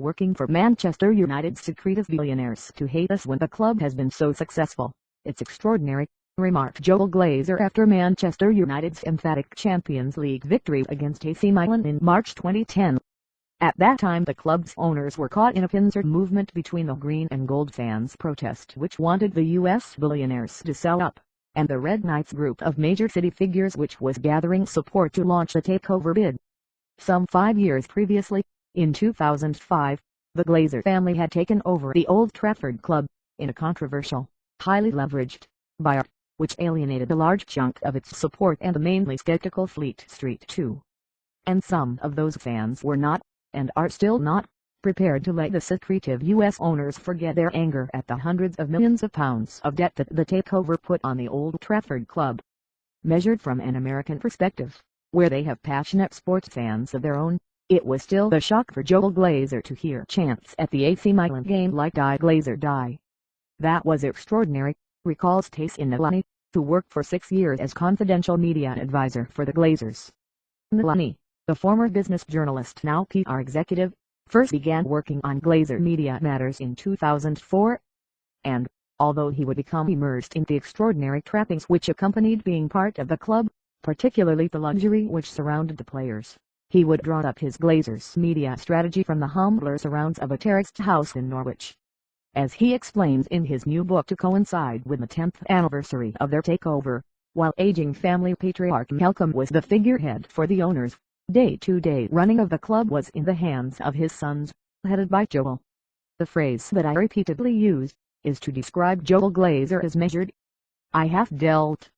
working for Manchester United's secretive billionaires to hate us when the club has been so successful. It's extraordinary, remarked Joel Glazer after Manchester United's emphatic Champions League victory against AC Milan in March 2010. At that time the club's owners were caught in a pincer movement between the green and gold fans' protest which wanted the US billionaires to sell up, and the Red Knights group of major city figures which was gathering support to launch a takeover bid. Some 5 years previously, in 2005, the Glazer family had taken over the Old Trafford club, in a controversial, highly leveraged buyout, which alienated a large chunk of its support and the mainly skeptical Fleet Street too. And some of those fans were not, and are still not, prepared to let the secretive U.S. owners forget their anger at the hundreds of millions of pounds of debt that the takeover put on the Old Trafford club. Measured from an American perspective, where they have passionate sports fans of their own, it was still a shock for Joel Glazer to hear chants at the AC Milan game like "Die Glazer die." That was extraordinary, recalls Tace Nalani, who worked for 6 years as confidential media advisor for the Glazers. Nalani, the former business journalist now PR executive, first began working on Glazer media matters in 2004. And, although he would become immersed in the extraordinary trappings which accompanied being part of the club, particularly the luxury which surrounded the players, he would draw up his Glazers media strategy from the humbler surrounds of a terraced house in Norwich. As he explains in his new book to coincide with the 10th anniversary of their takeover, while aging family patriarch Malcolm was the figurehead for the owners, day-to-day running of the club was in the hands of his sons, headed by Joel. The phrase that I repeatedly use is to describe Joel Glazer as measured. "I have dealt